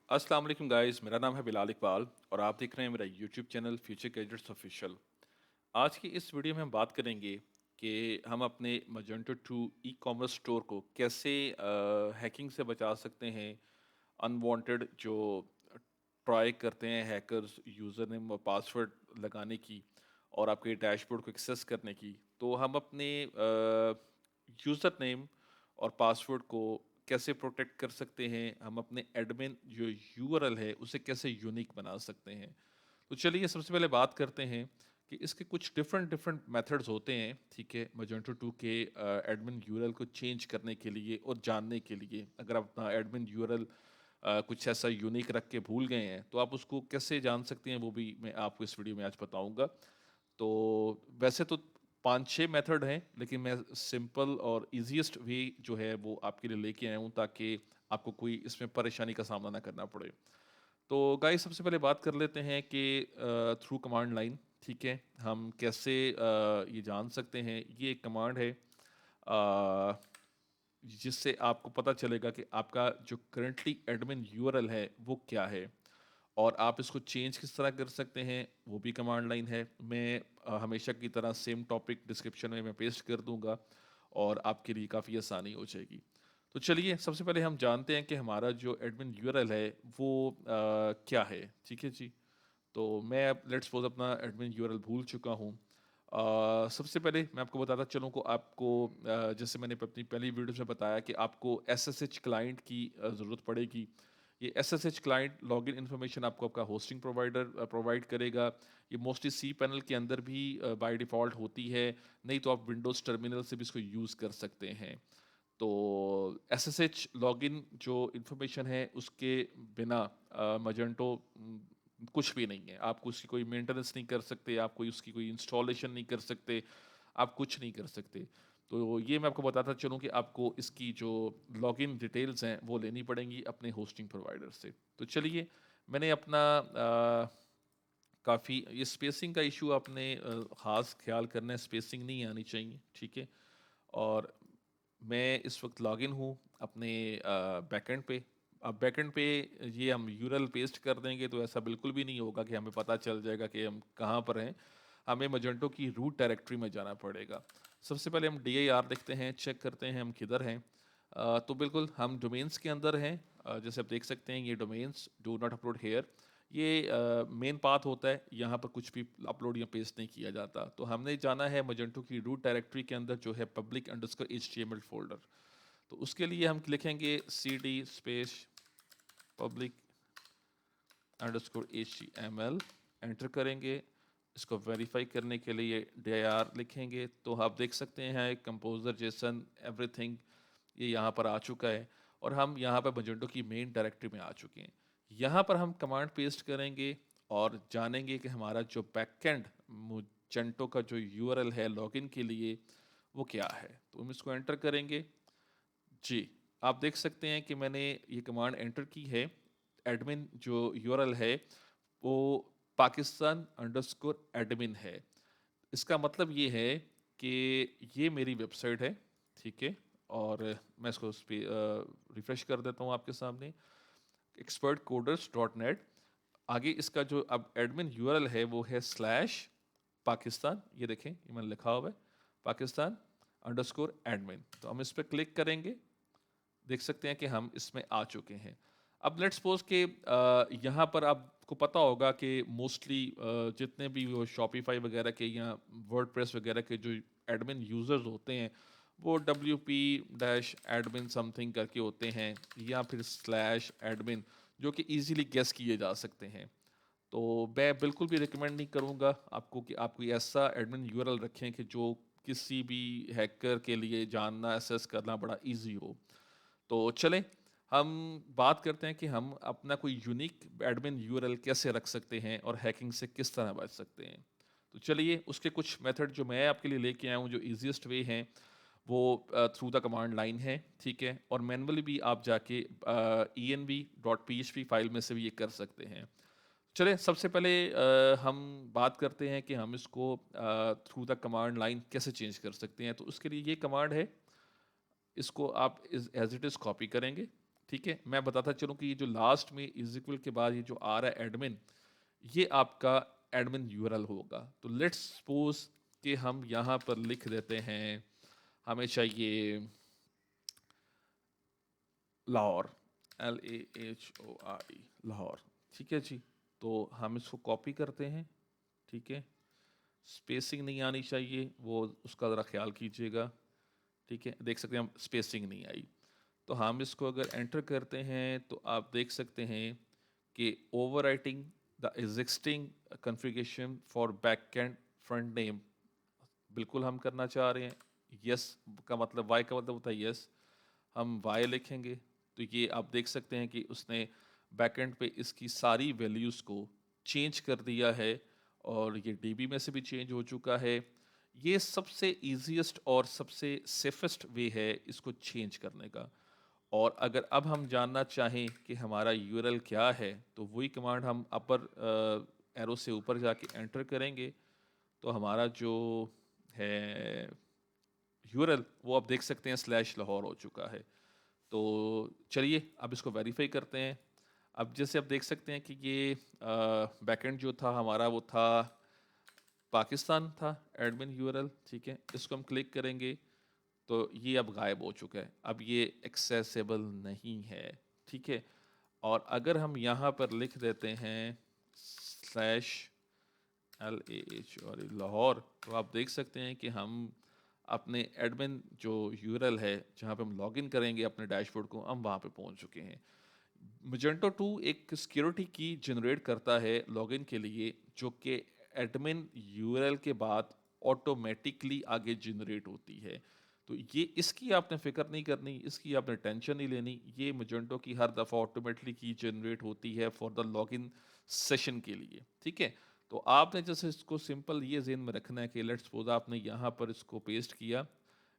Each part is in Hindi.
अस्सलाम वालेकुम गाइस, मेरा नाम है बिलाल इकबाल और आप देख रहे हैं मेरा YouTube channel future gadgets official. आज की इस वीडियो में हम बात करेंगे कि हम अपने मजेंटो 2 ई कॉमर्स स्टोर को कैसे हैकिंग से बचा सकते हैं। अनवांटेड जो ट्राई करते हैं हैकर्स यूज़र नेम और पासवर्ड लगाने की और आपके डैशबोर्ड को एक्सेस करने की, तो हम अपने यूज़र नेम और पासवर्ड को कैसे प्रोटेक्ट कर सकते हैं, हम अपने एडमिन जो यूआरएल है उसे कैसे यूनिक बना सकते हैं। तो चलिए सबसे पहले बात करते हैं कि इसके कुछ डिफरेंट डिफरेंट मेथड्स होते हैं, ठीक है, मजेंटो 2 के एडमिन यूआरएल को चेंज करने के लिए और जानने के लिए। अगर आप अपना एडमिन यूआरएल कुछ ऐसा यूनिक रख के भूल गए हैं तो आप उसको कैसे जान सकते हैं, वो भी मैं आपको इस वीडियो में आज बताऊंगा। तो वैसे तो 5-6 मेथड हैं, लेकिन मैं सिंपल और इजीएस्ट वे जो है वो आपके लिए लेके आया हूँ ताकि आपको कोई इसमें परेशानी का सामना ना करना पड़े। तो गाइस सबसे पहले बात कर लेते हैं कि थ्रू कमांड लाइन, ठीक है, हम कैसे ये जान सकते हैं। ये एक कमांड है जिससे आपको पता चलेगा कि आपका जो करंटली एडमिन यूआरएल है वो क्या है और आप इसको चेंज किस तरह कर सकते हैं, वो भी कमांड लाइन है। मैं हमेशा की तरह सेम टॉपिक डिस्क्रिप्शन में मैं पेस्ट कर दूंगा और आपके लिए काफ़ी आसानी हो जाएगी। तो चलिए सबसे पहले हम जानते हैं कि हमारा जो एडमिन यूआरएल है वो क्या है, ठीक है जी। तो मैं अब लेट्स सपोज अपना एडमिन यूआरएल भूल चुका हूँ। सबसे पहले मैं आपको बताता चलूँ को आपको जैसे मैंने अपनी पहली वीडियो में बताया कि आपको एसएसएच क्लाइंट की ज़रूरत पड़ेगी। ये एसएसएच क्लाइंट लॉगिन इन्फॉर्मेशन आपको आपका होस्टिंग प्रोवाइडर प्रोवाइड करेगा। ये मोस्टली सी पैनल के अंदर भी बाय डिफ़ॉल्ट होती है, नहीं तो आप विंडोज़ टर्मिनल से भी इसको यूज़ कर सकते हैं। तो एसएसएच लॉगिन जो इन्फॉर्मेशन है उसके बिना मजेंटो कुछ भी नहीं है। आप उसकी कोई मेंटेनेंस नहीं कर सकते, आप कोई उसकी कोई इंस्टॉलेशन नहीं कर सकते, आप कुछ नहीं कर सकते। तो ये मैं आपको बताता चलूँ कि आपको इसकी जो लॉगिन डिटेल्स हैं वो लेनी पड़ेंगी अपने होस्टिंग प्रोवाइडर से। तो चलिए मैंने अपना काफ़ी ये स्पेसिंग का इशू आपने ख़ास ख्याल करना है, स्पेसिंग नहीं आनी चाहिए, ठीक है। और मैं इस वक्त लॉगिन हूँ अपने बैकएंड पे। अब बैकएंड पे ये हम यूआरएल पेस्ट कर देंगे तो ऐसा बिल्कुल भी नहीं होगा कि हमें पता चल जाएगा कि हम कहाँ पर हैं। हमें मजेंटो की रूट डायरेक्टरी में जाना पड़ेगा। सबसे पहले हम dir लिखते हैं, चेक करते हैं हम किधर हैं। तो बिल्कुल हम डोमेन्स के अंदर हैं। जैसे आप देख सकते हैं ये domains do not upload here, ये मेन पाथ होता है, यहाँ पर कुछ भी अपलोड या पेस्ट नहीं किया जाता। तो हमने जाना है मजेंटो की रूट डायरेक्टरी के अंदर जो है पब्लिक अंडरस्कोर HTML फोल्डर। तो उसके लिए हम लिखेंगे cd space public underscore HTML, enter करेंगे। इसको वेरीफाई करने के लिए dir लिखेंगे तो आप देख सकते हैं कंपोजर जेसन एवरीथिंग ये यहाँ पर आ चुका है और हम यहाँ पर मजेंटो की मेन डायरेक्टरी में आ चुके हैं। यहाँ पर हम कमांड पेस्ट करेंगे और जानेंगे कि हमारा जो बैकएंड मजेंटो का जो यूआरएल है लॉगिन के लिए वो क्या है। तो हम इसको एंटर करेंगे। जी, आप देख सकते हैं कि मैंने ये कमांड एंटर की है। एडमिन जो यूआरएल है वो पाकिस्तान अंडरस्कोर एडमिन है। इसका मतलब ये है कि ये मेरी वेबसाइट है, ठीक है। और मैं इसको रिफ्रेश कर देता हूँ आपके सामने, expertcoders.net। आगे इसका जो अब एडमिन यूआरएल है वो है स्लैश पाकिस्तान, ये देखें ये मैंने लिखा हुआ है पाकिस्तान अंडरस्कोर एडमिन। तो हम इस पर क्लिक करेंगे, देख सकते हैं कि हम इसमें आ चुके हैं। अब लेट्स सपोज के यहाँ पर आपको पता होगा कि मोस्टली जितने भी वो शॉपिफाई वगैरह के या वर्डप्रेस वगैरह के जो एडमिन यूज़र्स होते हैं वो WP-admin समथिंग करके होते हैं या फिर स्लैश एडमिन, जो कि इजीली गेस किए जा सकते हैं। तो मैं बिल्कुल भी रिकमेंड नहीं करूँगा आपको कि आप कोई ऐसा एडमिन यूआरएल रखें कि जो किसी भी हैकर के लिए जानना एसेस करना बड़ा इजी हो। तो चलें हम बात करते हैं कि हम अपना कोई यूनिक एडमिन यूआरएल कैसे रख सकते हैं और हैकिंग से किस तरह बच सकते हैं। तो चलिए उसके कुछ मेथड जो मैं आपके लिए लेके आया हूँ, जो इजीएस्ट वे हैं वो थ्रू द कमांड लाइन है, ठीक है। और मैनुअली भी आप जाके env.php फाइल में से भी ये कर सकते हैं। चलें सबसे पहले हम बात करते हैं कि हम इसको थ्रू द कमांड लाइन कैसे चेंज कर सकते हैं। तो उसके लिए ये कमांड है, इसको आप एज इट इज़ कॉपी करेंगे, ठीक है, मैं बताता चलूँ कि ये जो लास्ट में इज इक्वल के बाद ये जो आ रहा है एडमिन, ये आपका एडमिन यूआरएल होगा। तो लेट्स सपोज कि हम यहाँ पर लिख देते हैं, हमें चाहिए लाहौर, LAHORE, लाहौर। ठीक है जी, तो हम इसको कॉपी करते हैं। ठीक है, स्पेसिंग नहीं आनी चाहिए, वो उसका ज़रा ख्याल कीजिएगा। ठीक है, देख सकते हैं हम स्पेसिंग नहीं आई। तो हम इसको अगर एंटर करते हैं तो आप देख सकते हैं कि overwriting the existing configuration for back and front name बिल्कुल हम करना चाह रहे हैं। यस का मतलब, वाई का मतलब होता है यस, हम वाई लिखेंगे। तो ये आप देख सकते हैं कि उसने बैकएंड पे इसकी सारी वैल्यूज़ को चेंज कर दिया है और ये डीबी में से भी चेंज हो चुका है। ये सबसे इजीएस्ट और सबसे सेफेस्ट वे है इसको चेंज करने का। और अगर अब हम जानना चाहें कि हमारा यूआरएल क्या है, तो वही कमांड हम अपर एरो से ऊपर जाके एंटर करेंगे, तो हमारा जो है यूआरएल वो आप देख सकते हैं स्लैश लाहौर हो चुका है। तो चलिए अब इसको वेरीफाई करते हैं। अब जैसे आप देख सकते हैं कि ये बैकएंड जो था हमारा वो था पाकिस्तान था, एडमिन यूआरएल। ठीक है, इसको हम क्लिक करेंगे तो ये अब गायब हो चुका है, अब ये एक्सेसिबल नहीं है। ठीक है, और अगर हम यहाँ पर लिख देते हैं स्लैश LAH और लाहौर, तो आप देख सकते हैं कि हम अपने एडमिन जो यूआरएल है जहाँ पे हम लॉगिन करेंगे अपने डैशबोर्ड को, हम वहाँ पे पहुँच चुके हैं। मजेंटो 2 एक सिक्योरिटी की जनरेट करता है लॉगिन के लिए, जो कि एडमिन यूआरएल के बाद ऑटोमेटिकली आगे जनरेट होती है। तो ये इसकी आपने फिक्र नहीं करनी, इसकी आपने टेंशन नहीं लेनी। ये मजेंटो की हर दफ़ा ऑटोमेटिकली की जनरेट होती है फॉर द लॉगिन सेशन के लिए। ठीक है, तो आपने जैसे इसको सिंपल ये जेन में रखना है कि लेट्स सपोज आपने यहाँ पर इसको पेस्ट किया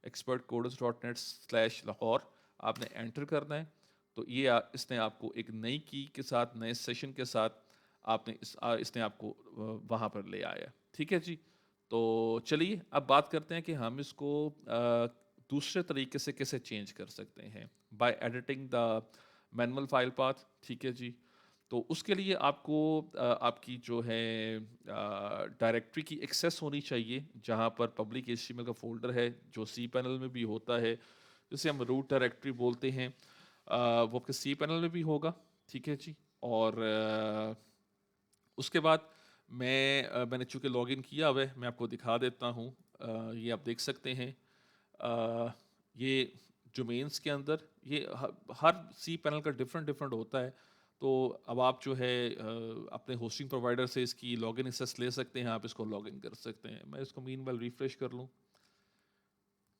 expertcodes.net/लाहौर, आपने एंटर करना है। तो ये इसने आपको एक नई की के साथ, नए सेशन के साथ इसने आपको वहाँ पर ले आया। ठीक है जी, तो चलिए अब बात करते हैं कि हम इसको दूसरे तरीके से कैसे चेंज कर सकते हैं, by editing the manual file path. ठीक है जी, तो उसके लिए आपको आपकी जो है डायरेक्टरी की एक्सेस होनी चाहिए, जहाँ पर पब्लिक HTML का फोल्डर है जो सी पैनल में भी होता है, जिसे हम रूट डायरेक्टरी बोलते हैं। वो आपके सी पैनल में भी होगा। ठीक है जी, और उसके बाद मैंने चूँकि लॉगिन किया हुआ है, मैं आपको दिखा देता हूँ। ये आप देख सकते हैं, ये डोमेन्स के अंदर ये हर सी पैनल का डिफरेंट डिफरेंट होता है। तो अब आप जो है अपने होस्टिंग प्रोवाइडर से इसकी लॉगिन एक्सेस ले सकते हैं, आप इसको लॉगिन कर सकते हैं। मैं इसको मीनवाइल रिफ्रेश कर लूँ।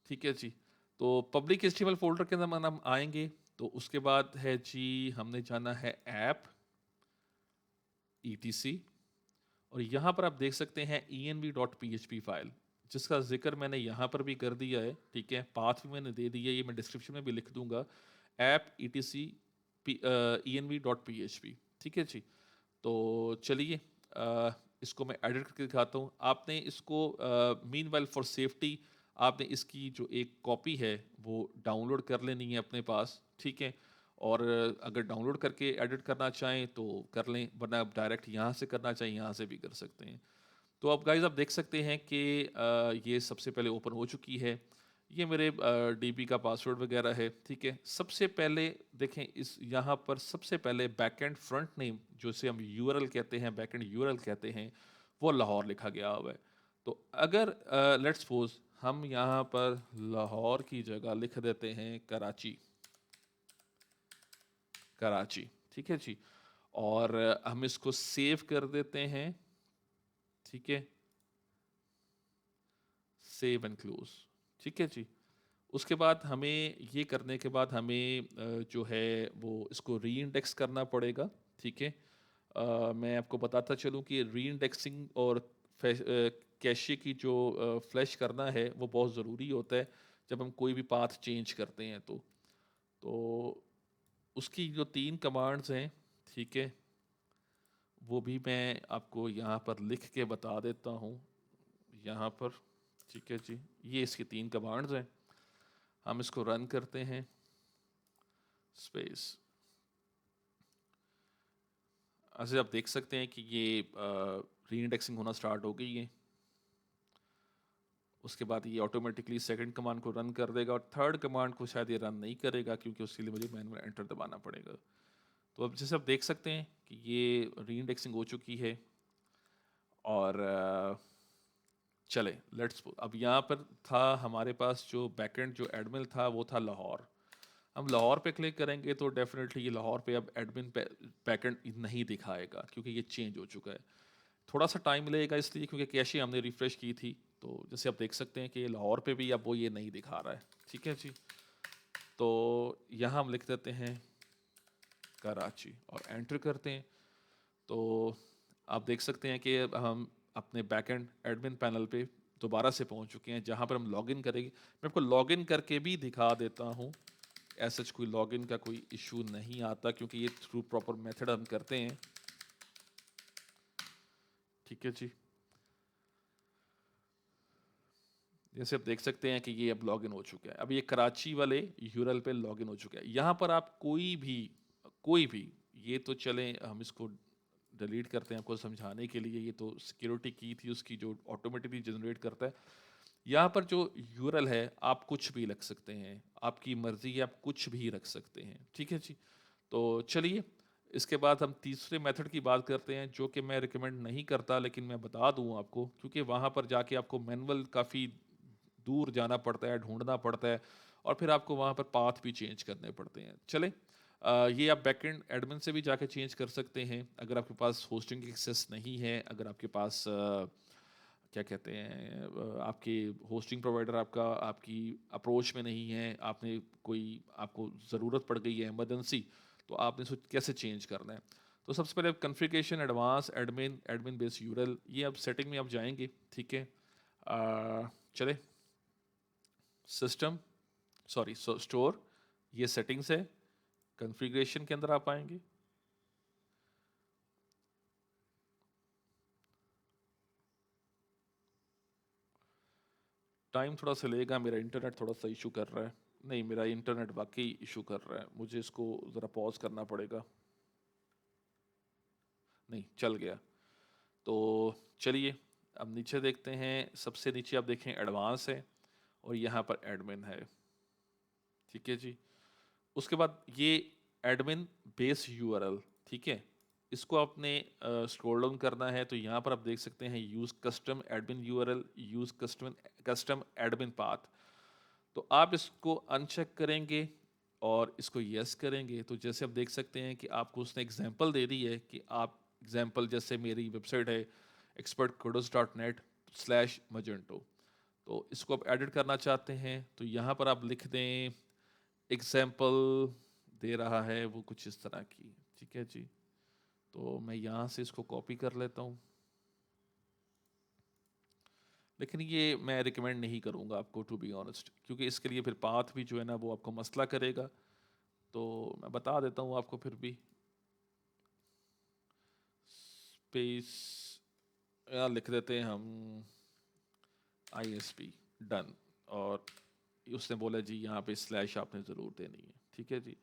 ठीक है जी, तो पब्लिक HTML फोल्डर के अंदर हम आएंगे, तो उसके बाद है जी हमने जाना है ऐप ETC, और यहाँ पर आप देख सकते हैं env.php फाइल, जिसका जिक्र मैंने यहाँ पर भी कर दिया है। ठीक है, पाथ भी मैंने दे दिया है, ये मैं डिस्क्रिप्शन में भी लिख दूंगा, ऐप ETC env.php। ठीक है जी, तो चलिए इसको मैं एडिट करके दिखाता हूँ। आपने इसको मीनवाइल फॉर सेफ्टी आपने इसकी जो एक कॉपी है वो डाउनलोड कर लेनी है अपने पास। ठीक है, और अगर डाउनलोड करके एडिट करना चाहें तो कर लें, वरना आप डायरेक्ट यहाँ से करना चाहें यहाँ से भी कर सकते हैं। तो अब गाइज आप देख सकते हैं कि ये सबसे पहले ओपन हो चुकी है। ये मेरे डीबी का पासवर्ड वगैरह है। ठीक है, सबसे पहले देखें इस यहाँ पर सबसे पहले बैकएंड फ्रंट नेम जो इसे हम यूआरएल कहते हैं, बैकएंड यूआरएल कहते हैं, वो लाहौर लिखा गया हुआ है। तो अगर लेट्स सपोज हम यहाँ पर लाहौर की जगह लिख देते हैं कराची, कराची। ठीक है जी, और हम इसको सेव कर देते हैं। ठीक है, सेव एंड क्लोज। ठीक है जी, उसके बाद हमें ये करने के बाद हमें जो है वो इसको री इंडेक्स करना पड़ेगा। ठीक है, मैं आपको बताता चलूँ कि री इंडेक्सिंग और कैशे की जो फ्लैश करना है वो बहुत ज़रूरी होता है जब हम कोई भी पाथ चेंज करते हैं। तो उसकी जो 3 कमांड्स हैं, ठीक है, वो भी मैं आपको यहाँ पर लिख के बता देता हूँ यहाँ पर। ठीक है जी, ये इसकी 3 कमांड्स हैं। हम इसको रन करते हैं, स्पेस। ऐसे आप देख सकते हैं कि ये री इंडेक्सिंग होना स्टार्ट हो गई है। उसके बाद ये ऑटोमेटिकली सेकंड कमांड को रन कर देगा, और थर्ड कमांड को शायद ये रन नहीं करेगा क्योंकि उसके लिए मुझे मैनुअल एंटर दबाना पड़ेगा। तो अब जैसे आप देख सकते हैं कि ये री इंडेक्सिंग हो चुकी है। और चले लेट्स, अब यहाँ पर था हमारे पास जो बैकएंड जो एडमिन था वो था लाहौर। हम लाहौर पे क्लिक करेंगे तो डेफिनेटली ये लाहौर पे अब एडमिन बैकएंड नहीं दिखाएगा क्योंकि ये चेंज हो चुका है। थोड़ा सा टाइम लगेगा इसलिए क्योंकि कैशे हमने रिफ्रेश की थी, तो जैसे आप देख सकते हैं कि लाहौर पे भी अब वो ये नहीं दिखा रहा है। ठीक है जी, तो यहाँ हम लिख देते हैं कराची और एंटर करते हैं। तो आप देख सकते हैं कि अब हम अपने बैकएंड एडमिन पैनल पे दोबारा से पहुंच चुके हैं जहां पर हम लॉगिन करेंगे। मैं आपको लॉगिन करके भी दिखा देता हूं। ऐसा कोई लॉगिन का कोई इशू नहीं आता क्योंकि ये थ्रू प्रॉपर मेथड हम करते हैं। ठीक है जी, जैसे आप देख सकते हैं कि ये अब लॉगिन हो चुका है। अब ये कराची वाले यूआरएल पे लॉगिन हो चुका है। यहाँ पर आप कोई भी ये तो चलें हम इसको डिलीट करते हैं आपको समझाने के लिए। ये तो सिक्योरिटी की थी उसकी जो ऑटोमेटिकली जनरेट करता है। यहाँ पर जो यूआरएल है आप कुछ भी रख सकते हैं, आपकी मर्जी है, आप कुछ भी रख सकते हैं। ठीक है जी, तो चलिए इसके बाद हम तीसरे मेथड की बात करते हैं जो कि मैं रिकमेंड नहीं करता, लेकिन मैं बता दूं आपको क्योंकि वहाँ पर जाके आपको मैनुअल काफ़ी दूर जाना पड़ता है, ढूंढना पड़ता है, और फिर आपको वहाँ पर पाथ भी चेंज करने पड़ते हैं। चले ये आप बैकएंड एडमिन से भी जाके चेंज कर सकते हैं अगर आपके पास होस्टिंग एक्सेस नहीं है। अगर आपके पास क्या कहते हैं आपके होस्टिंग प्रोवाइडर आपका आपकी अप्रोच में नहीं है, आपने कोई आपको ज़रूरत पड़ गई है इमरजेंसी, तो आपने इसको कैसे चेंज करना है। तो सबसे पहले configuration advance admin admin base URL, ये अब सेटिंग में आप जाएंगे। ठीक है, चले सिस्टम सॉरी स्टोर, ये सेटिंग्स है, कॉन्फ़िगरेशन के अंदर आप आएंगे। टाइम थोड़ा सा लेगा, मेरा इंटरनेट थोड़ा सा इशू कर रहा है। नहीं, मेरा इंटरनेट वाकई इशू कर रहा है, मुझे इसको ज़रा पॉज करना पड़ेगा। नहीं, चल गया। तो चलिए अब नीचे देखते हैं। सबसे नीचे आप देखें एडवांस है और यहाँ पर एडमिन है। ठीक है जी, उसके बाद ये एडमिन बेस यूआरएल। ठीक है, इसको आपने स्क्रॉल डाउन करना है तो यहाँ पर आप देख सकते हैं use custom admin URL, use custom custom admin path. तो आप इसको अनचेक करेंगे और इसको यस करेंगे तो जैसे आप देख सकते हैं कि आपको उसने एग्जांपल दे दी है कि आप एग्जांपल जैसे मेरी वेबसाइट है expertcodos.net/magento, तो इसको आप एडिट करना चाहते हैं तो यहाँ पर आप लिख दें एग्जांपल दे रहा है वो कुछ इस तरह की। ठीक है जी, तो मैं यहाँ से इसको कॉपी कर लेता हूँ, लेकिन ये मैं रिकमेंड नहीं करूँगा आपको टू बी ऑनेस्ट, क्योंकि इसके लिए फिर पाथ भी जो है ना वो आपको मसला करेगा। तो मैं बता देता हूँ आपको फिर भी स्पेस यहाँ लिख देते हैं हम ISP डन, और उसने बोला जी यहाँ पे स्लैश आपने ज़रूर देनी है। ठीक है जी,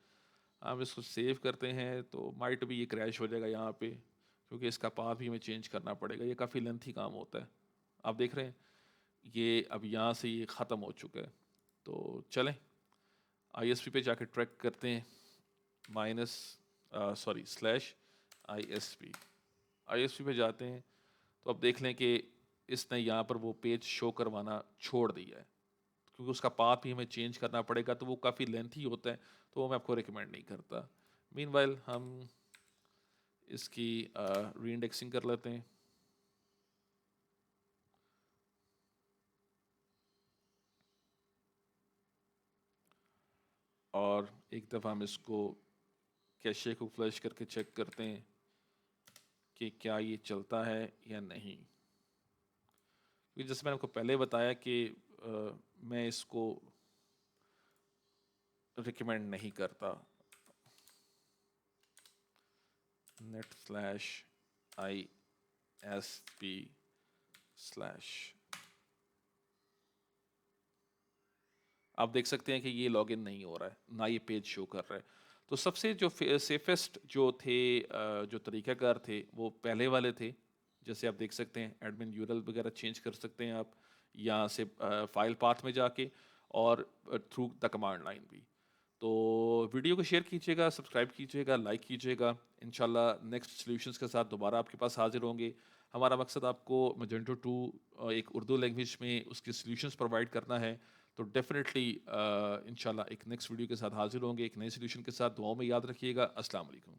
हम इसको सेव करते हैं तो माइट भी ये क्रैश हो जाएगा यहाँ पे क्योंकि इसका पाथ भी हमें चेंज करना पड़ेगा। ये काफ़ी लेंथी काम होता है। आप देख रहे हैं ये अब यहाँ से ये ख़त्म हो चुका है। तो चलें ISP पे जाके ट्रैक करते हैं माइनस सॉरी /ISP पे जाते हैं तो अब देख लें कि इसने यहाँ पर वो पेज शो करवाना छोड़ दिया है क्योंकि उसका पाथ भी हमें चेंज करना पड़ेगा तो वो काफ़ी लेंथी होता है, तो वो मैं आपको रिकमेंड नहीं करता। मीनवाइल हम इसकी री इंडेक्सिंग कर लेते हैं। और एक दफ़ा हम इसको कैशे को फ्लश करके चेक करते हैं कि क्या ये चलता है या नहीं, क्योंकि जैसे मैंने आपको पहले बताया कि मैं इसको रिकमेंड नहीं करता। net/ISP/ आप देख सकते हैं कि ये लॉगिन नहीं हो रहा है, ना ये पेज शो कर रहा है। तो सबसे जो सेफेस्ट जो थे जो तरीक़ाकार थे वो पहले वाले थे। जैसे आप देख सकते हैं एडमिन यूआरएल वगैरह चेंज कर सकते हैं आप यहाँ से फ़ाइल पाथ में जाके और थ्रू द कमांड लाइन भी। तो वीडियो को शेयर कीजिएगा, सब्सक्राइब कीजिएगा, लाइक कीजिएगा। इंशाल्लाह नेक्स्ट सॉल्यूशंस के साथ दोबारा आपके पास हाज़िर होंगे। हमारा मकसद आपको मैजेंटो 2 एक उर्दू लैंग्वेज में उसके सॉल्यूशंस प्रोवाइड करना है। तो डेफ़िनेटली इंशाल्लाह एक नेक्स्ट वीडियो के साथ हाज़िर होंगे, एक नए सॉल्यूशन के साथ। दुआओं में याद रखिएगा। अस्सलाम वालेकुम।